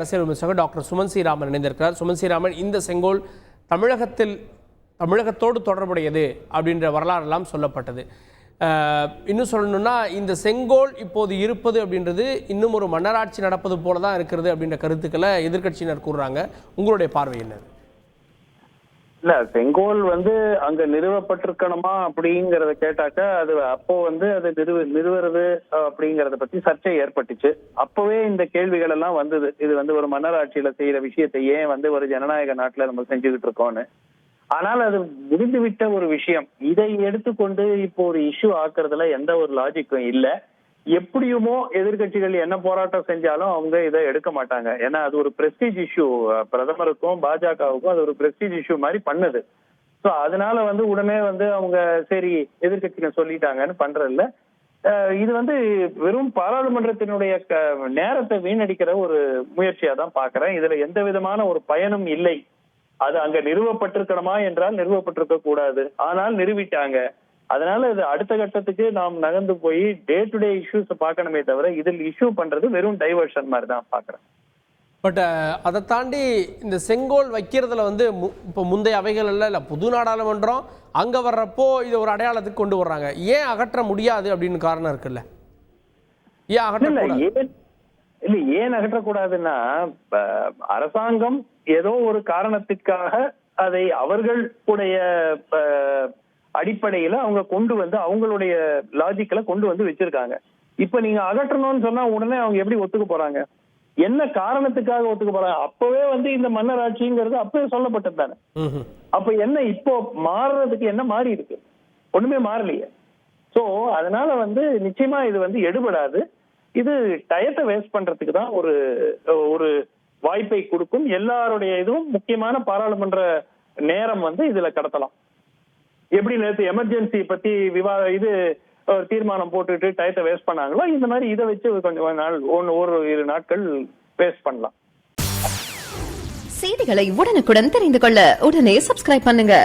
அரசியல் விமர்சகர் டாக்டர் சுமன் ஸ்ரீராமன் இணைந்திருக்கிறார். சுமன் ஸ்ரீராமன், இந்த செங்கோல் தமிழகத்தோடு தொடர்புடையது அப்படின்ற வரலாறெல்லாம் சொல்லப்பட்டது. இன்னும் சொல்லணும்னா இந்த செங்கோல் இப்போது இருப்பது அப்படின்றது இன்னும் ஒரு மன்னராட்சி நடப்பது போல தான் இருக்கிறது அப்படின்ற கருத்துக்களை எதிர்க்கட்சியினர் கூறுறாங்க. உங்களுடைய பார்வை என்ன? இல்ல, செங்கோல் அங்க நிறுவப்பட்டிருக்கணுமா அப்படிங்கறத கேட்டாக்கா அது அப்போ அது நிறுவுறது அப்படிங்கறத பத்தி சர்ச்சை ஏற்பட்டுச்சு. அப்பவே இந்த கேள்விகள் எல்லாம் வந்தது. இது ஒரு மன்னராட்சியில செய்யற விஷயத்தை ஏன் ஒரு ஜனநாயக நாட்டுல நம்ம செஞ்சுக்கிட்டு இருக்கோம்னு. ஆனால் அது முடிந்துவிட்ட ஒரு விஷயம். இதை எடுத்துக்கொண்டு இப்போ ஒரு இஷ்யூ ஆக்குறதுல எந்த ஒரு லாஜிக்கும் இல்ல. எப்படியுமோ எதிர்கட்சிகள் என்ன போராட்டம் செஞ்சாலும் அவங்க இதை எடுக்க மாட்டாங்க. ஏன்னா அது ஒரு பிரஸ்டீஜ் இஷ்யூ. பிரதமருக்கும் பாஜகவுக்கும் அது ஒரு பிரஸ்டீஜ் இஷ்யூ மாதிரி பண்ணுது. சோ அதனால உடனே அவங்க சரி எதிர்கட்சிகள் சொல்லிட்டாங்கன்னு பண்றதில்ல. இது வெறும் பாராளுமன்றத்தினுடைய நேரத்தை வீணடிக்கிற ஒரு முயற்சியா தான் பாக்குறேன். இதுல எந்த விதமான ஒரு பயனும் இல்லை. அது அங்க நிறுவப்பட்டிருக்கணுமா என்றால் நிறுவப்பட்டிருக்க கூடாது. ஆனால் நிறுவிட்டாங்க. அதனால இது அடுத்த கட்டத்துக்கு நாம் நகர்ந்து போய் டே டு டே இஷ்யூஸ் பார்க்கணுமே தவிர இதில் இஷ்யூ பண்றது வெறும் டைவர்ஷன் மாதிரி தான் பாக்குறேன். பட் அதை தாண்டி இந்த செங்கோல் வைக்கிறதுல இப்போ முந்தைய அவைகள் இல்ல புது நாடாளுமன்றம் அங்க வர்றப்போ இது ஒரு அடையாளத்துக்கு கொண்டு வர்றாங்க. ஏன் அகற்ற முடியாது அப்படின்னு காரணம் இருக்குல்ல? ஏன் அகற்ற இல்ல, ஏன் அகற்றக்கூடாதுன்னா அரசாங்கம் ஏதோ ஒரு காரணத்துக்காக அதை அவர்களுடைய அடிப்படையில அவங்க கொண்டு அவங்களுடைய லாஜிக்கல கொண்டு வச்சிருக்காங்க. இப்ப நீங்க அகற்றணும்னு சொன்னா உடனே அவங்க எப்படி ஒத்துக்க போறாங்க? என்ன காரணத்துக்காக ஒத்துக்க போறாங்க? அப்பவே இந்த மன்னராட்சிங்கிறது அப்பவே சொல்லப்பட்டது தானே. அப்ப என்ன இப்போ மாறுறதுக்கு என்ன மாறி இருக்கு? ஒண்ணுமே மாறலையே. சோ அதனால நிச்சயமா இது எடுபடாது. இது டயத்தை வேஸ்ட் பண்றதுக்கு தான் ஒரு வாய்ப்பை கொடுக்கும். எல்லாருடைய இதுவும் முக்கியமான பாராளுமன்ற நேரம் இதுல கடத்தலாம். எப்படி நேற்று எமர்ஜென்சி பத்தி தீர்மானம் போட்டுட்டு டயத்தை வேஸ்ட் பண்ணாங்களோ இந்த மாதிரி இதை வச்சு கொஞ்சம் நாள் ஒரு 2 நாட்கள் வேஸ்ட் பண்ணலாம். செய்திகளை உடனுக்குடன் தெரிந்து கொள்ள உடனே சப்ஸ்கிரைப் பண்ணுங்க.